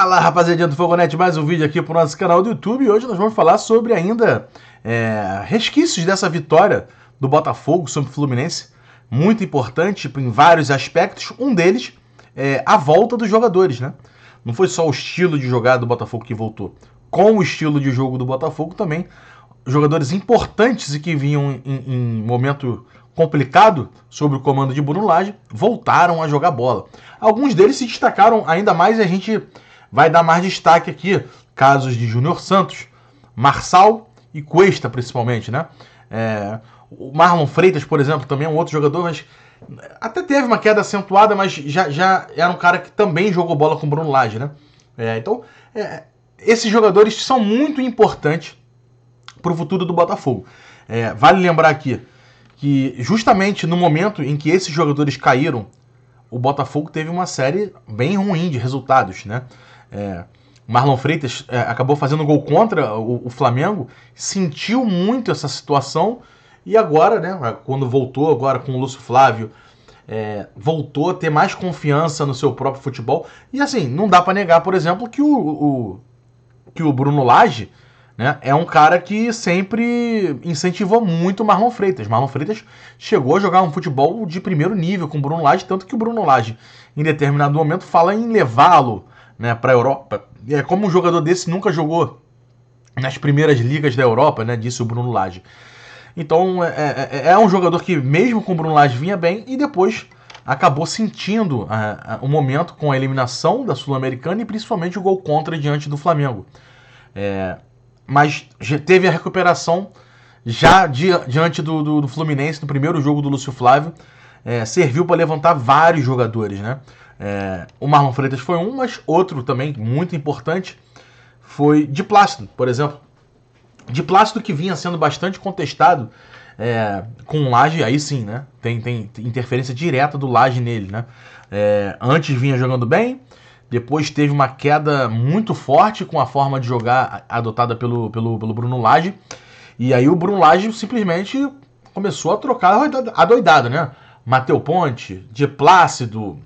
Fala, rapaziadinha do Fogonete, mais um vídeo aqui pro nosso canal do YouTube. E hoje nós vamos falar sobre ainda resquícios dessa vitória do Botafogo sobre o Fluminense. Muito importante em vários aspectos. Um deles é a volta dos jogadores, né? Não foi só o estilo de jogar do Botafogo que voltou. Com o estilo de jogo do Botafogo também, jogadores importantes e que vinham em momento complicado sob o comando de Bruno Lage voltaram a jogar bola. Alguns deles se destacaram ainda mais e a gente vai dar mais destaque aqui. Casos de Júnior Santos, Marçal e Cuesta, principalmente, né? O Marlon Freitas, por exemplo, também é um outro jogador, mas até teve uma queda acentuada, mas já era um cara que também jogou bola com o Bruno Lage, né? Então, esses jogadores são muito importantes para o futuro do Botafogo. Vale lembrar aqui que justamente no momento em que esses jogadores caíram, o Botafogo teve uma série bem ruim de resultados, né? Marlon Freitas acabou fazendo gol contra o Flamengo, sentiu muito essa situação e agora, né, quando voltou agora com o Lúcio Flávio, voltou a ter mais confiança no seu próprio futebol. E assim, não dá para negar, por exemplo, que o Bruno Lage, né, é um cara que sempre incentivou muito o Marlon Freitas. Marlon Freitas chegou a jogar um futebol de primeiro nível com o Bruno Lage, tanto que o Bruno Lage, em determinado momento, fala em levá-lo, né, para a Europa. Como um jogador desse nunca jogou nas primeiras ligas da Europa, né, disse o Bruno Lage. Então é um jogador que mesmo com o Bruno Lage vinha bem e depois acabou sentindo o momento com a eliminação da Sul-Americana e principalmente o gol contra diante do Flamengo. Mas teve a recuperação já diante do Fluminense no primeiro jogo do Lúcio Flávio. Serviu para levantar vários jogadores, né? O Marlon Freitas foi um, mas outro também muito importante foi Di Plácido, por exemplo. Di Plácido que vinha sendo bastante contestado com o Lage, aí sim, né? Tem interferência direta do Lage nele, né? Antes vinha jogando bem, depois teve uma queda muito forte com a forma de jogar adotada pelo Bruno Lage. E aí o Bruno Lage simplesmente começou a trocar adoidado, né? Mateu Ponte, Di Plácido,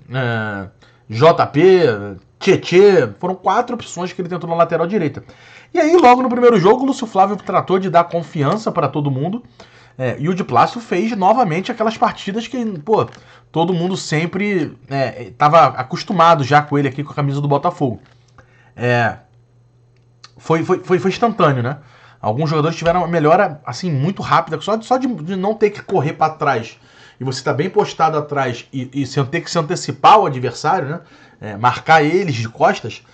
JP, Tietê, foram 4 opções que ele tentou na lateral direita. E aí, logo no primeiro jogo, o Lúcio Flávio tratou de dar confiança para todo mundo. E o Di Plácido fez novamente aquelas partidas que, pô, todo mundo sempre estava acostumado já com ele aqui com a camisa do Botafogo. Foi instantâneo, né? Alguns jogadores tiveram uma melhora assim muito rápida, só de não ter que correr para trás e você está bem postado atrás e sem ter que se antecipar ao adversário, né? Marcar eles de costas,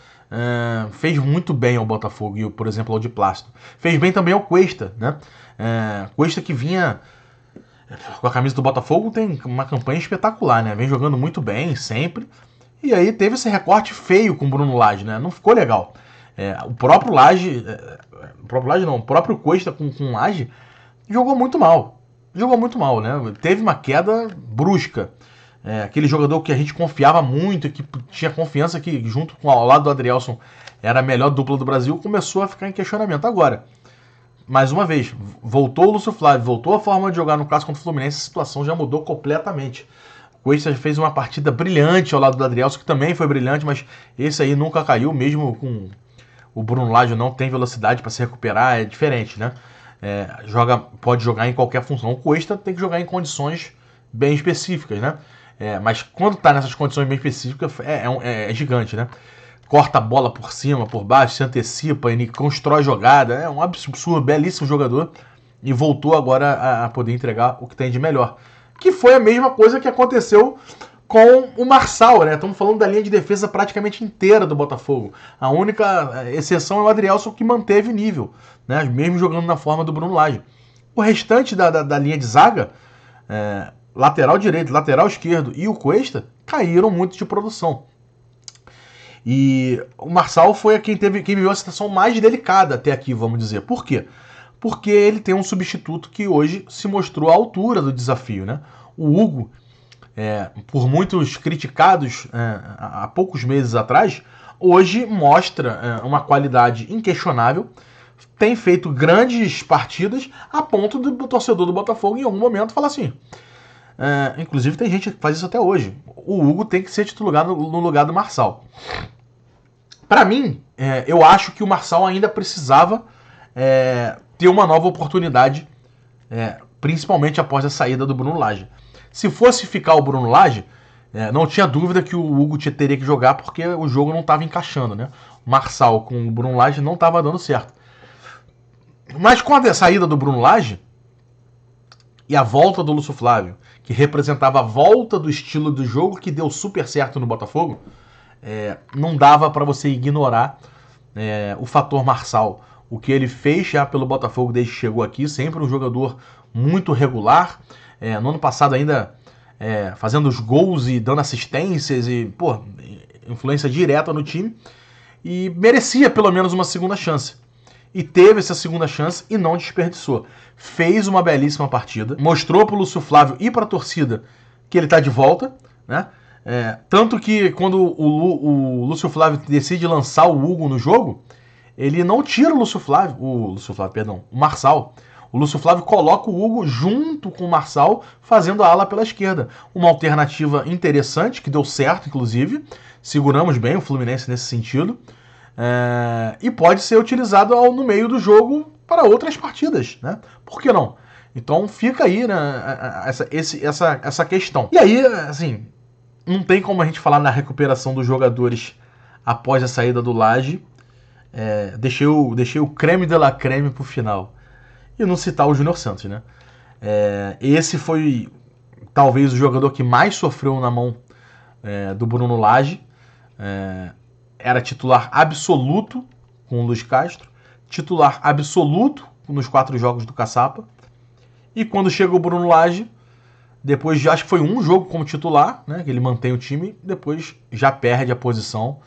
fez muito bem ao Botafogo e, por exemplo, ao Di Plácido. Fez bem também ao Cuesta, né? Cuesta que vinha com a camisa do Botafogo tem uma campanha espetacular, né? Vem jogando muito bem sempre. E aí teve esse recorte feio com o Bruno Lage, né? Não ficou legal. O próprio Cuesta com Lage jogou muito mal. Jogou muito mal, né? Teve uma queda brusca. Aquele jogador que a gente confiava muito, que tinha confiança que junto com ao lado do Adrielson era a melhor dupla do Brasil, começou a ficar em questionamento. Agora, mais uma vez, voltou o Lúcio Flávio, voltou a forma de jogar no clássico contra o Fluminense, a situação já mudou completamente. O Cuesta fez uma partida brilhante ao lado do Adrielson, que também foi brilhante, mas esse aí nunca caiu, mesmo com o Bruno Lage não tem velocidade para se recuperar, é diferente, né? Pode jogar em qualquer função. O Cuesta tem que jogar em condições bem específicas, né? Mas quando está nessas condições bem específicas, é gigante, né? Corta a bola por cima, por baixo, se antecipa, ele constrói jogada. É um absurdo, belíssimo jogador. E voltou agora a poder entregar o que tem de melhor. Que foi a mesma coisa que aconteceu com o Marçal, né? Estamos falando da linha de defesa praticamente inteira do Botafogo. A única exceção é o Adrielson, que manteve nível, né? Mesmo jogando na forma do Bruno Lage. O restante da linha de zaga, lateral direito, lateral esquerdo e o Cuesta, caíram muito de produção. E o Marçal foi quem viveu a situação mais delicada até aqui, vamos dizer. Por quê? Porque ele tem um substituto que hoje se mostrou à altura do desafio, né? O Hugo, por muitos criticados há poucos meses atrás, hoje mostra uma qualidade inquestionável, tem feito grandes partidas a ponto do torcedor do Botafogo em algum momento falar assim, inclusive tem gente que faz isso até hoje, o Hugo tem que ser titular no lugar do Marçal. Para mim, eu acho que o Marçal ainda precisava ter uma nova oportunidade, principalmente após a saída do Bruno Lage. Se fosse ficar o Bruno Lage, não tinha dúvida que o Hugo teria que jogar, porque o jogo não estava encaixando, né? O Marçal com o Bruno Lage não estava dando certo. Mas com a saída do Bruno Lage e a volta do Lúcio Flávio, que representava a volta do estilo do jogo que deu super certo no Botafogo, não dava para você ignorar o fator Marçal. O que ele fez já pelo Botafogo desde que chegou aqui, sempre um jogador muito regular. No ano passado ainda fazendo os gols e dando assistências e, influência direta no time. E merecia pelo menos uma segunda chance. E teve essa segunda chance e não desperdiçou. Fez uma belíssima partida, mostrou para o Lúcio Flávio e para a torcida que ele está de volta, né? Tanto que quando o Lúcio Flávio decide lançar o Hugo no jogo, ele não tira o Marçal. O Lúcio Flávio coloca o Hugo junto com o Marçal, fazendo a ala pela esquerda. Uma alternativa interessante, que deu certo, inclusive. Seguramos bem o Fluminense nesse sentido. E pode ser utilizado no meio do jogo para outras partidas, né? Por que não? Então fica aí, né, essa questão. E aí, assim, não tem como a gente falar na recuperação dos jogadores após a saída do Lage. Deixei o creme de la creme pro final. E não citar o Júnior Santos, né? Esse foi talvez o jogador que mais sofreu na mão do Bruno Lage. Era titular absoluto com o Luiz Castro, titular absoluto nos 4 jogos do Caçapa. E quando chega o Bruno Lage, depois de acho que foi um jogo como titular, né, que ele mantém o time, depois já perde a posição,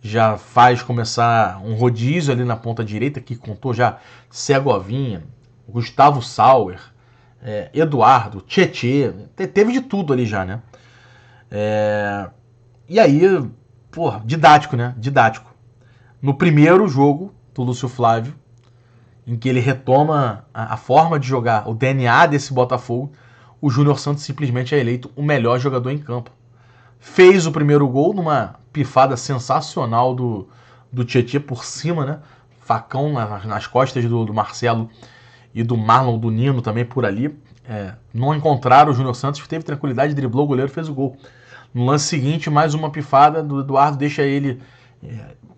já faz começar um rodízio ali na ponta direita, que contou já Segovinha, Gustavo Sauer, Eduardo, Tietê, teve de tudo ali já, né? E aí, didático, né? Didático. No primeiro jogo do Lúcio Flávio, em que ele retoma a forma de jogar, o DNA desse Botafogo, o Júnior Santos simplesmente é eleito o melhor jogador em campo. Fez o primeiro gol numa pifada sensacional do Tietê por cima, né? Facão nas costas do Marcelo e do Marlon, do Nino também por ali. Não encontraram o Júnior Santos, teve tranquilidade, driblou o goleiro, fez o gol. No lance seguinte, mais uma pifada do Eduardo, deixa ele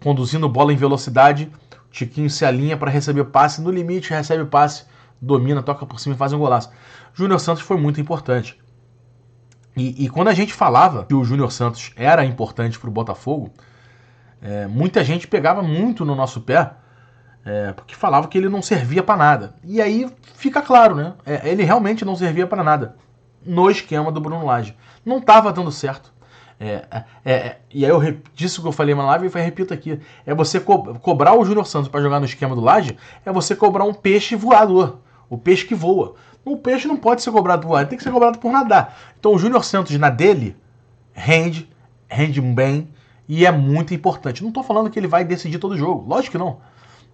conduzindo bola em velocidade. O Tiquinho se alinha para receber passe, no limite recebe passe, domina, toca por cima e faz um golaço. Júnior Santos foi muito importante. E quando a gente falava que o Júnior Santos era importante para o Botafogo, muita gente pegava muito no nosso pé, porque falava que ele não servia para nada. E aí fica claro, né? Ele realmente não servia para nada no esquema do Bruno Lage. Não estava dando certo. E aí eu disse o que eu falei na live e repito aqui. Você cobrar o Júnior Santos para jogar no esquema do Lage, você cobrar um peixe voador. O peixe que voa. O peixe não pode ser cobrado por voar, ele tem que ser cobrado por nadar. Então o Júnior Santos na dele rende bem e é muito importante. Não estou falando que ele vai decidir todo o jogo, lógico que não.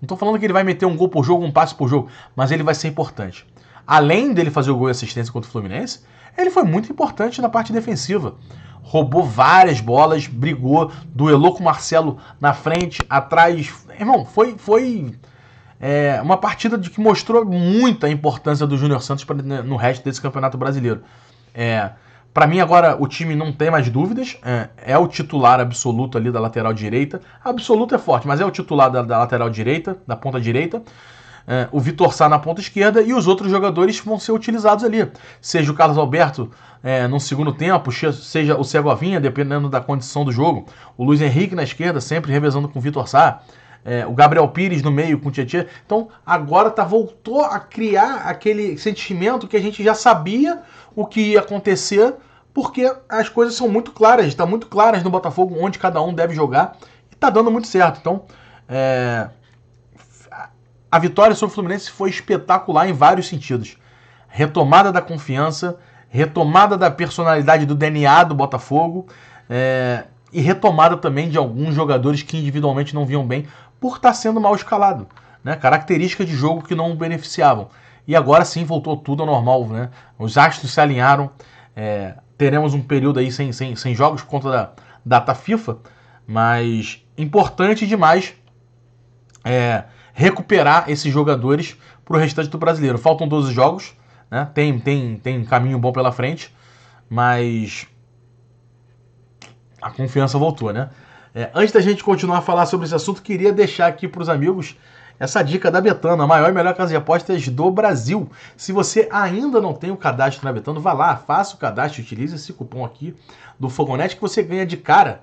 Não estou falando que ele vai meter um gol por jogo, um passe por jogo, mas ele vai ser importante. Além dele fazer o gol e assistência contra o Fluminense, ele foi muito importante na parte defensiva. Roubou várias bolas, brigou, duelou com o Marcelo na frente, atrás. Irmão, foi uma partida que mostrou muita importância do Júnior Santos no resto desse Campeonato Brasileiro. Para mim agora o time não tem mais dúvidas, é o titular absoluto ali da lateral direita. Absoluto é forte, mas é o titular da lateral direita, da ponta direita. O Vitor Sá na ponta esquerda e os outros jogadores vão ser utilizados ali. Seja o Carlos Alberto no segundo tempo, seja o Segovinha, dependendo da condição do jogo. O Luiz Henrique na esquerda, sempre revezando com o Vitor Sá. O Gabriel Pires no meio com o Tietê. Então agora voltou a criar aquele sentimento que a gente já sabia o que ia acontecer, porque as coisas são muito claras, está muito claras no Botafogo onde cada um deve jogar e está dando muito certo. Então a vitória sobre o Fluminense foi espetacular em vários sentidos. Retomada da confiança, retomada da personalidade do DNA do Botafogo e retomada também de alguns jogadores que individualmente não vinham bem por estar sendo mal escalado, né? Características de jogo que não beneficiavam. E agora sim voltou tudo ao normal, né? Os astros se alinharam, teremos um período aí sem jogos por conta da data FIFA, mas importante demais recuperar esses jogadores para o restante do brasileiro. Faltam 12 jogos, né? Tem um caminho bom pela frente, mas a confiança voltou, né? Antes da gente continuar a falar sobre esse assunto, queria deixar aqui para os amigos essa dica da Betano, a maior e melhor casa de apostas do Brasil. Se você ainda não tem o cadastro na Betano, vá lá, faça o cadastro, utilize esse cupom aqui do Fogonete que você ganha de cara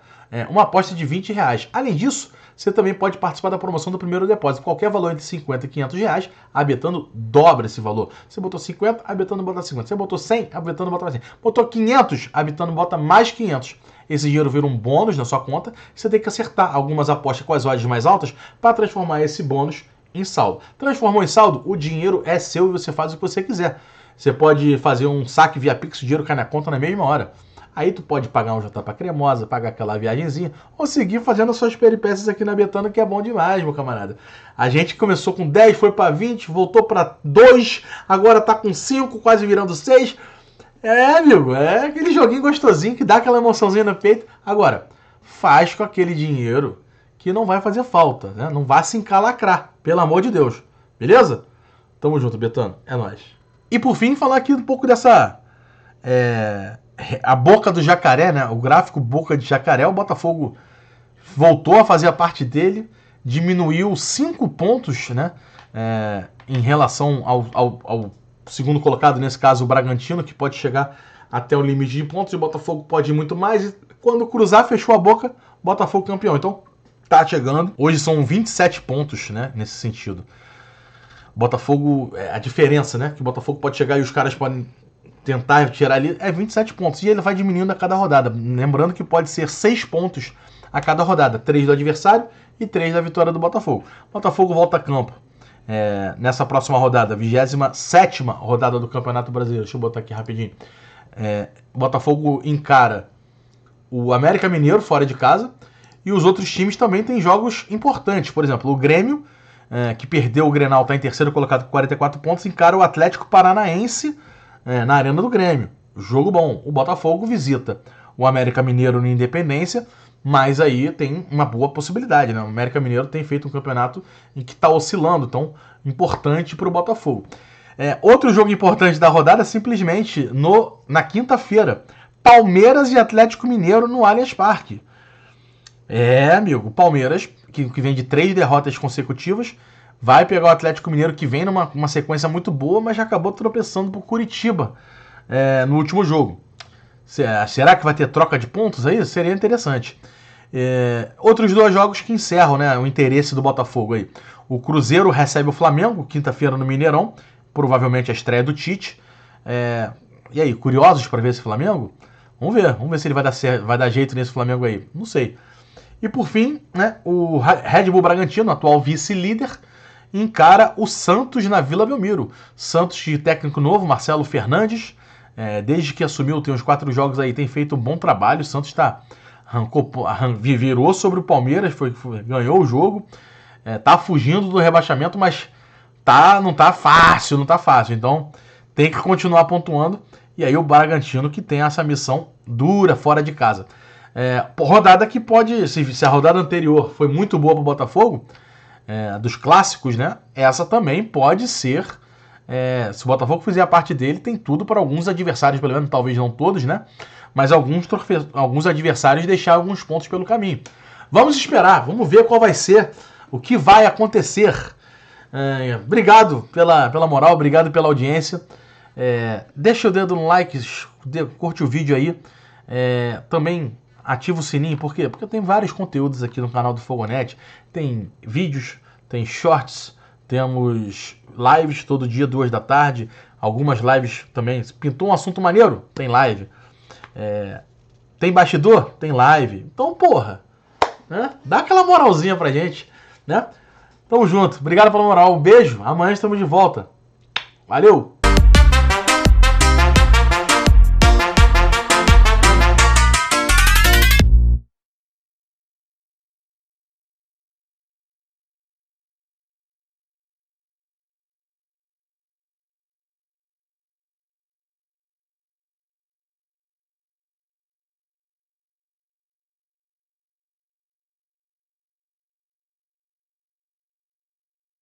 uma aposta de R$20. Além disso, você também pode participar da promoção do primeiro depósito. Qualquer valor entre 50 e 500 reais, a Betano dobra esse valor. Você botou 50, a Betano bota 50. Você botou 100, a Betano bota mais 100. Botou 500, a Betano bota mais 500. Esse dinheiro vira um bônus na sua conta. Você tem que acertar algumas apostas com as odds mais altas para transformar esse bônus em saldo. Transformou em saldo, o dinheiro é seu e você faz o que você quiser. Você pode fazer um saque via Pix, o dinheiro cai na conta na mesma hora. Aí tu pode pagar um jantar pra cremosa, pagar aquela viagenzinha, ou seguir fazendo as suas peripécias aqui na Betano, que é bom demais, meu camarada. A gente começou com 10, foi pra 20, voltou pra 2, agora tá com 5, quase virando 6. Amigo, é aquele joguinho gostosinho que dá aquela emoçãozinha no peito. Agora, faz com aquele dinheiro que não vai fazer falta, né? Não vá se encalacrar, pelo amor de Deus. Beleza? Tamo junto, Betano. É nóis. E por fim, falar aqui um pouco dessa... a boca do jacaré, né? O gráfico boca de jacaré. O Botafogo voltou a fazer a parte dele, diminuiu 5 pontos, né? Em relação ao segundo colocado, nesse caso o Bragantino, que pode chegar até o limite de pontos, e o Botafogo pode ir muito mais, e quando cruzar, fechou a boca, Botafogo campeão. Então, tá chegando. Hoje são 27 pontos, né? Nesse sentido. Botafogo, a diferença, né? Que o Botafogo pode chegar e os caras podem tentar tirar ali, 27 pontos. E ele vai diminuindo a cada rodada. Lembrando que pode ser 6 pontos a cada rodada. 3 do adversário e 3 da vitória do Botafogo. Botafogo volta a campo nessa próxima rodada, 27ª rodada do Campeonato Brasileiro. Deixa eu botar aqui rapidinho. Botafogo encara o América Mineiro fora de casa. E os outros times também têm jogos importantes. Por exemplo, o Grêmio, que perdeu o Grenal, está em terceiro colocado com 44 pontos, encara o Atlético Paranaense na Arena do Grêmio. Jogo bom. O Botafogo visita o América Mineiro na Independência, mas aí tem uma boa possibilidade, né? O América Mineiro tem feito um campeonato em que está oscilando, então importante para o Botafogo. Outro jogo importante da rodada, simplesmente na quinta-feira, Palmeiras e Atlético Mineiro no Allianz Parque. Amigo, Palmeiras, que vem de 3 derrotas consecutivas, vai pegar o Atlético Mineiro, que vem numa sequência muito boa, mas já acabou tropeçando pro Curitiba no último jogo. Será que vai ter troca de pontos aí? Seria interessante. Outros 2 jogos que encerram, né, o interesse do Botafogo aí. O Cruzeiro recebe o Flamengo, quinta-feira no Mineirão, provavelmente a estreia do Tite. E aí, curiosos para ver esse Flamengo? Vamos ver se ele vai dar jeito nesse Flamengo aí. Não sei. E por fim, né, o Red Bull Bragantino, atual vice-líder, encara o Santos na Vila Belmiro. Santos de técnico novo, Marcelo Fernandes, desde que assumiu, tem uns 4 jogos aí, tem feito um bom trabalho. O Santos virou sobre o Palmeiras, ganhou o jogo, tá fugindo do rebaixamento, mas não tá fácil. Então tem que continuar pontuando. E aí o Bragantino, que tem essa missão dura fora de casa. Rodada que pode, se a rodada anterior foi muito boa para o Botafogo, dos clássicos, né? Essa também pode ser, se o Botafogo fizer a parte dele, tem tudo para alguns adversários, pelo menos, talvez não todos, né? Mas alguns adversários deixar alguns pontos pelo caminho. Vamos esperar, vamos ver qual vai ser, o que vai acontecer. Obrigado pela moral, obrigado pela audiência. Deixa o dedo no like, curte o vídeo aí. Também ativa o sininho, por quê? Porque tem vários conteúdos aqui no canal do Fogonete. Tem vídeos, tem shorts, temos lives todo dia, 2 da tarde. Algumas lives também. Pintou um assunto maneiro? Tem live. Tem bastidor? Tem live. Então, porra, né? Dá aquela moralzinha pra gente, né? Tamo junto. Obrigado pela moral. Um beijo. Amanhã estamos de volta. Valeu!